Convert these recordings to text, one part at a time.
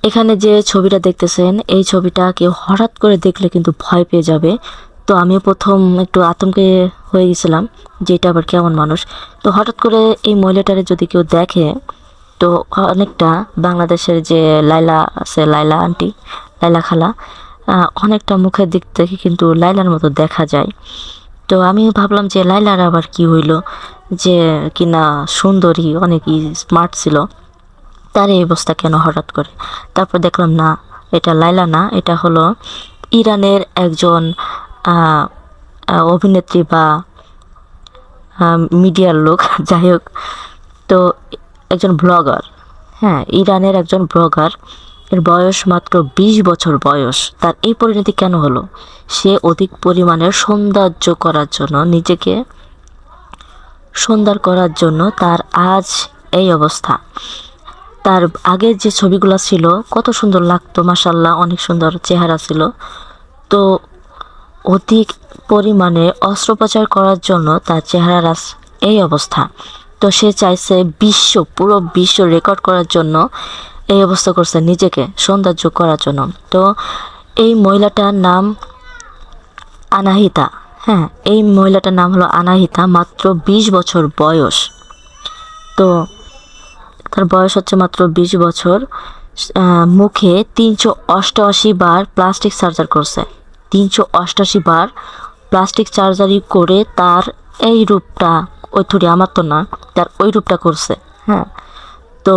এখানে যে ছবিটা দেখতেছেন এই ছবিটা কেউ হঠাৎ করে দেখলে কিন্তু ভয় পেয়ে যাবে। তো আমি প্রথম একটু আতঙ্কে হয়ে গেছিলাম যে এটা আবার কেমন মানুষ। তো হঠাৎ করে এই মহিলাটারে যদি কেউ দেখে, তো অনেকটা বাংলাদেশের যে লাইলা আছে, লাইলা আন্টি, লাইলা খালা, অনেকটা মুখের দিক থেকে কিন্তু লাইলার মতো দেখা যায়। তো আমি ভাবলাম যে লাইলার আবার কি হইলো, যে কিনা সুন্দরী, অনেকই স্মার্ট ছিল, তার এই অবস্থা কেন হঠাৎ করে। তারপর দেখলাম না, এটা লাইলা না, এটা হলো ইরানের একজন অভিনেত্রী বা মিডিয়ার লোক যাই হোক। তো একজন ব্লগার, হ্যাঁ, ইরানের একজন ব্লগার, এর বয়স মাত্র 20 বছর বয়স। তার এই পরিণতি কেন হলো? সে অধিক পরিমাণের সৌন্দর্য করার জন্য, নিজেকে সুন্দর করার জন্য তার আজ এই অবস্থা। তার আগের যে ছবিগুলো ছিল কত সুন্দর লাগতো, মাসাল্লাহ, অনেক সুন্দর চেহারা ছিল। তো অধিক পরিমাণে অস্ত্রোপচার করার জন্য তার চেহারার আজ এই অবস্থা। তো সে চাইছে পুরো বিশ্ব রেকর্ড করার জন্য এই অবস্থা করছে, নিজেকে সৌন্দর্য করার জন্য। তো এই মহিলাটার নাম আনাহিতা। হ্যাঁ, এই মহিলাটার নাম হলো আনাহিতা, মাত্র 20 বছর বয়স। তো তার বয়স হচ্ছে মাত্র 20 বছর। মুখে 388 বার প্লাস্টিক সার্জারি করছে। 388 বার প্লাস্টিক সার্জারি করে তার এই রূপটা, ওই থুড়ি আমার তো না, তার ওই রূপটা করছে। হ্যাঁ, তো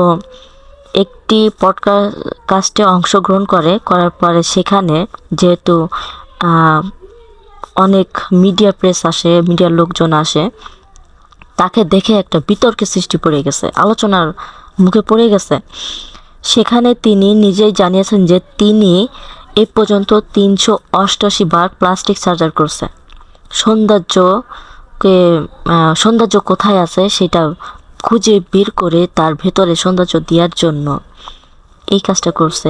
একটি পডকাস্টে অংশগ্রহণ করার পরে সেখানে যেহেতু অনেক মিডিয়া প্রেস আসে, মিডিয়ার লোকজন আসে, তাকে দেখে একটা বিতর্কের সৃষ্টি পড়ে গেছে, আলোচনার মুখে পড়ে গেছে। সেখানে তিনি নিজেই জানিয়েছেন যে তিনি এ পর্যন্ত 388 বার প্লাস্টিক সার্জারি করছে। সৌন্দর্য কোথায় আছে সেটা খুঁজে বের করে তার ভেতরে সৌন্দর্য দেওয়ার জন্য এই কাজটা করছে।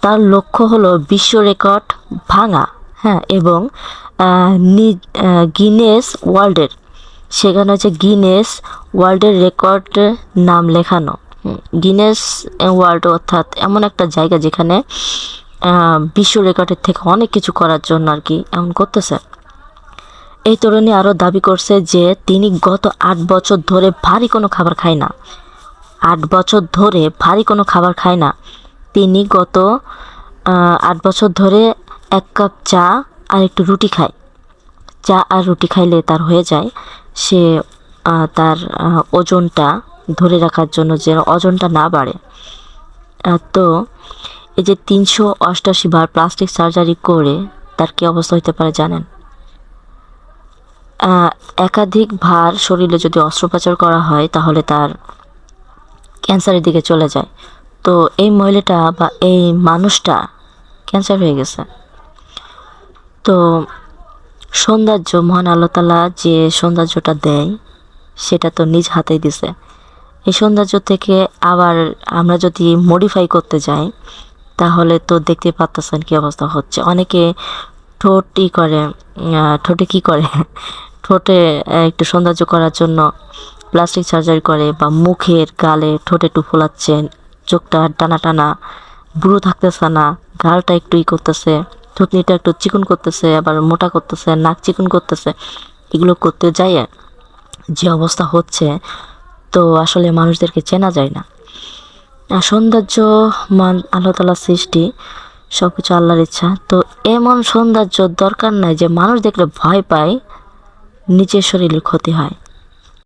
তার লক্ষ্য হলো বিশ্ব রেকর্ড ভাঙা, হ্যাঁ, এবং গিনেস ওয়ার্ল্ডের, সেখানে হচ্ছে গিনেস ওয়ার্ল্ডের রেকর্ড নাম লেখানো। গিনেস ওয়ার্ল্ড অর্থাৎ এমন একটা জায়গা যেখানে বিশ্ব রেকর্ডের থেকে অনেক কিছু করার জন্য আর কি এমন করতেছে। এই তরুণী আরও দাবি করছে যে তিনি গত 8 বছর ধরে ভারী কোনো খাবার খায় না। 8 বছর ধরে ভারী কোনো খাবার খায় না। তিনি গত 8 বছর ধরে 1 কাপ চা আর একটু রুটি খায়। চা আর রুটি খাইলে তার হয়ে যায়, সে তার ওজনটা ধরে রাখার জন্য, যেন ওজনটা না বাড়ে। তো এই যে 388 বার প্লাস্টিক সার্জারি করে তার কী অবস্থা হতে পারে জানেন? একাধিক ভার শরীরে যদি অস্ত্রোপচার করা হয় তাহলে তার ক্যান্সারের দিকে চলে যায়। তো এই মহিলাটা বা এই মানুষটা ক্যান্সার হয়ে গেছে। তো সৌন্দর্য, মহান আল্লাহ তাআলা যে সৌন্দর্যটা দেয় সেটা তো নিজ হাতেই দিছে। এই সৌন্দর্য থেকে আবার আমরা যদি মডিফাই করতে যাই তাহলে তো দেখতে পাচ্ছেন কী অবস্থা হচ্ছে। অনেকে ঠোঁটে কি করে ঠোঁটে একটু সৌন্দর্য করার জন্য প্লাস্টিক সার্জারি করে, বা মুখের গালে ঠোঁটে একটু ফোলাচ্ছেন, চোখটা টানা টানা, ব্রু থাকতেছে না, গালটা একটু করতেছে, থুতনিটা একটু চিকন করতেছে, আবার মোটা করতেছে, নাক চিকন করতেছে। এগুলো করতে যাইয়ে যে অবস্থা হচ্ছে, তো আসলে মানুষদেরকে চেনা যায় না। সৌন্দর্য আল্লাহ তাআলার সৃষ্টি, সব কিছু আল্লাহর ইচ্ছা। তো এমন সৌন্দর্য দরকার নাই যে মানুষ দেখলে ভয় পায়, নিজের শরীরের ক্ষতি হয়।